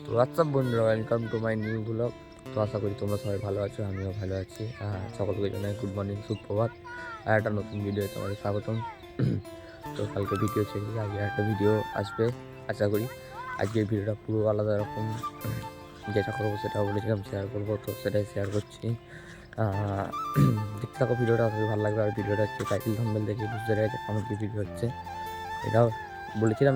তো হোয়াটসঅ্যাপ বন্ধুরা, welcome to my new blog. তো আশা করি তোমরা সবাই ভালো আছো, আমিও ভালো আছি। সকলকে জানাই গুড মর্নিং, সুপ্রভাত। আর একটা নতুন ভিডিও তোমাদের স্বাগতম। তো কালকে ভিডিও ছেড়েছি, আজকে একটা ভিডিও আসবে আশা করি। আজকের ভিডিওটা পুরো আলাদা রকম, যেটা করবো সেটা বলেছিলাম শেয়ার করবো, তো সেটাই শেয়ার করছি। দেখতে থাকো ভিডিওটা, আসলে ভালো লাগবে। আর ভিডিওটা হচ্ছে টাইটেল থাম্বনেল দেখে বুঝতে পেরেছে কেমন কী ভিডিও হচ্ছে। এটাও বলেছিলাম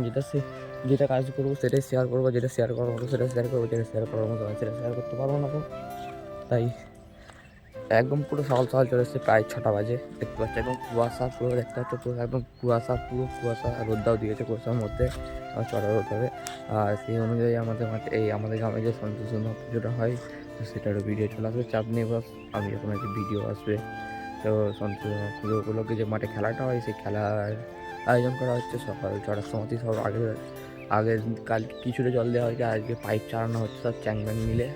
যেটা কাজ করবো সেটাই শেয়ার করবো, যেটা শেয়ার করার মতো সেটা শেয়ার করবো, যেটা শেয়ার করার মতো সেটা শেয়ার করতে পারবো না। তো তাই একদম পুরো সকাল সকাল চলে এসেছে, প্রায় 6টা বাজে। দেখতে পাচ্ছি একদম কুয়াশা, পুরো দেখতে পাচ্ছ পুরো একদম কুয়াশা, পুরো কুয়াশা। আর রোদটাও দিয়েছে কুয়াশার মধ্যে, চড়া রোদ হবে। আর সেই অনুযায়ী আমাদের মাঠে আমাদের গ্রামে যে সন্তোষী মা পুজোটা হয়, তো সেটারও ভিডিও চলে আসবে, চাপ নেই বস। আমি যখন আজকে ভিডিও আসবে, তো সন্তোষী মা পুজো উপলক্ষে যে মাঠে খেলাটা হয়, সেই খেলার আয়োজন করা হচ্ছে। সকাল 6টার সময়তেই সব আগের কাল কিছুটা জল দেওয়া হয়েছে, আজকে পাইপ চালানো হচ্ছে সব চ্যাংম্যান মিলে।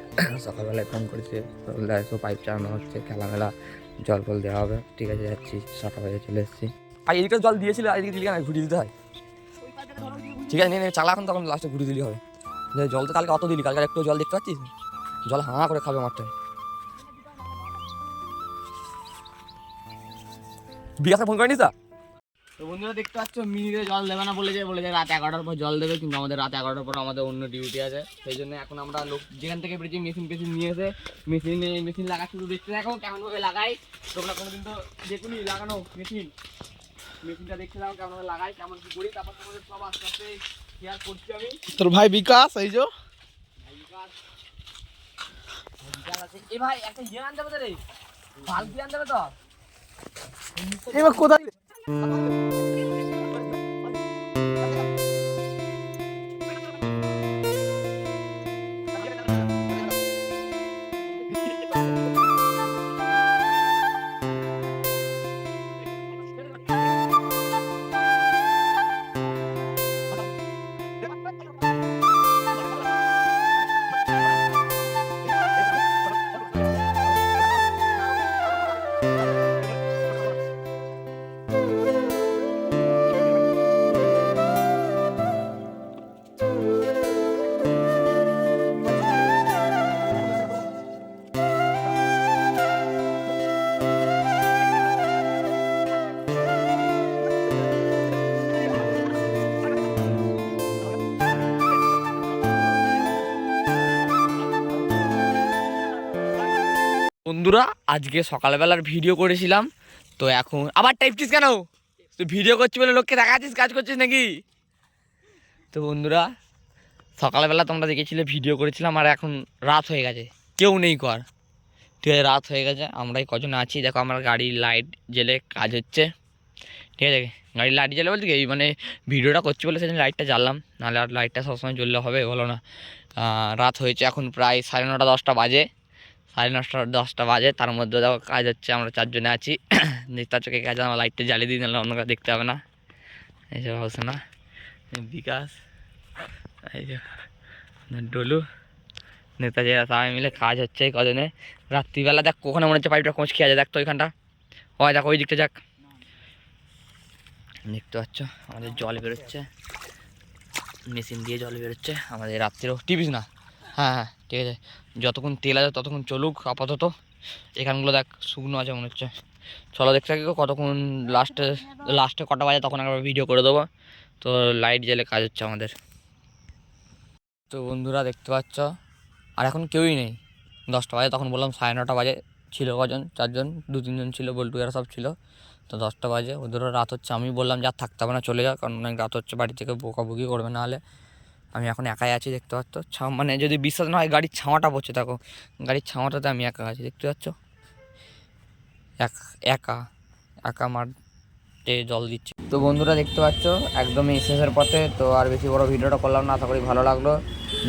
সকালবেলায় ফোন করেছে, সব পাইপ চালানো হচ্ছে, খেলামেলা জল ফল দেওয়া হবে। ঠিক আছে, যাচ্ছি, 7টা বাজে চলে এসেছি। আর এদিকে জল দিয়েছিল, এদিকে দিলি না, ঘুরিয়ে দিতে হয়। ঠিক আছে, নিয়ে চালা এখন, তখন লাস্টে ঘুরিয়ে দিলে হবে। জল তো কালকে অত দিলি, কালকে একটু জল দেখতে পাচ্ছিস, জল হাঁ করে খাবে মাঠটায়। বিকাশে ফোন করেনিস তা? তো বন্ধুরা দেখতে পাচ্ছ, মিনিটে জল দেবে না বলে যে রাত 11টার পর জল দেবে, কিন্তু আমাদের রাত 11টার পর আমাদের অন্য ডিউটি আছে। সেই জন্য এখন আমরা লোক যেখান থেকে পেরেছি মেশিন নিয়ে এসে মেশিন লাগাচ্ছি। শুধু দেখতে দেখো কেমনভাবে লাগাই। তোমরা কোনোদিন তো দেখুনি লাগানো মেশিনটা দেখতে দেখো কেমনভাবে লাগাই, কেমন কি করি, তারপর তোমাদের সব আস্তে আস্তে শেয়ার করছি আমি। তোর ভাই বিকাশ, এই যে এ ভাই একটা ইয়ে আনতে হবে তো রে, বালতি আনতে হবে তো। এবার কোথায় বন্ধুরা, আজকে সকালবেলার ভিডিও করেছিলাম, তো এখন আবার টাইপছিস কেন? তুই ভিডিও করছিস বলে লোককে দেখাচ্ছিস, কাজ করছিস নাকি? তো বন্ধুরা, সকালবেলা তোমরা দেখেছিলে ভিডিও করেছিলাম, আর এখন রাত হয়ে গেছে, কেউ নেই কর। ঠিক আছে, রাত হয়ে গেছে, আমরাই কজন আছি। দেখো আমার গাড়ির লাইট জ্বেলে কাজ হচ্ছে। ঠিক আছে, গাড়ির লাইট জ্বেলে বলতে কি, মানে ভিডিওটা করছি বলে সেদিন লাইটটা জ্বাললাম, নাহলে আর লাইটটা সবসময় জ্বললে হবে, বলো না? রাত হয়েছে এখন প্রায় 9:30 10টা বাজে, 9:30 10টা বাজে। তার মধ্যে দেখো কাজ হচ্ছে, আমরা 4জনে আছি। দেখতে চোখে কাজ, আমার লাইটটা জ্বালিয়ে দিই, নাহলে অন্য দেখতে হবে না। এইসব হচ্ছে না, বিকাশ, এই যে ডলু, নেতাজি, সবাই মিলে কাজ হচ্ছে এই কজনে। রাত্রিবেলা দেখ কখনো মনে হচ্ছে পাইপটা কোঁচ খেয়ে আছে, দেখ তো ওইখানটা, হয় দেখ ওই দিকটা, যাক দেখতে পাচ্ছ আমাদের জল বেরোচ্ছে, মেশিন দিয়ে জল বেরোচ্ছে আমাদের। রাত্রিরও টিপিস না, হ্যাঁ হ্যাঁ ঠিক আছে, যতক্ষণ তেল আছে ততক্ষণ চলুক আপাতত। এখানগুলো দেখ শুকনো আছে মনে হচ্ছে। চলো দেখতে থাকি কতক্ষণ, লাস্টে কটা বাজে তখন একবার ভিডিও করে দেবো। তো লাইট জ্বেলে কাজ হচ্ছে আমাদের। তো বন্ধুরা দেখতে পাচ্ছ, আর এখন কেউই নেই। 10টা বাজে, তখন বললাম 9:30 বাজে। ছিল কজন, 4জন, 2-3জন ছিল, বল্টু এরা সব ছিল। তো 10টা বাজে, ওদেরও রাত হচ্ছে। আমি বললাম যে আর থাকতে হবে না, চলে যাও, কারণ অনেক রাত হচ্ছে, বাড়ি থেকে বকাবকি করবে। না হলে আমি এখন একাই আছি, দেখতে পাচ্ছ। মানে যদি বিশ্বাস না হয়, গাড়ির ছাওয়াটা পড়ছে, দেখো গাড়ির ছাওয়াটাতে আমি একা আছি, দেখতে পাচ্ছ। একা একা মাঠে জল দিচ্ছি। তো বন্ধুরা দেখতে পাচ্ছ একদমই শেষের পথে। তো আর বেশি বড় ভিডিওটা করলাম না, আশা করি ভালো লাগলো।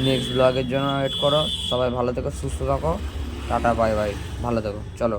নেক্সট ব্লগের জন্য ওয়েট করো। সবাই ভালো থেকো, সুস্থ থাকো, টাটা বাই বাই, ভালো থেকো, চলো।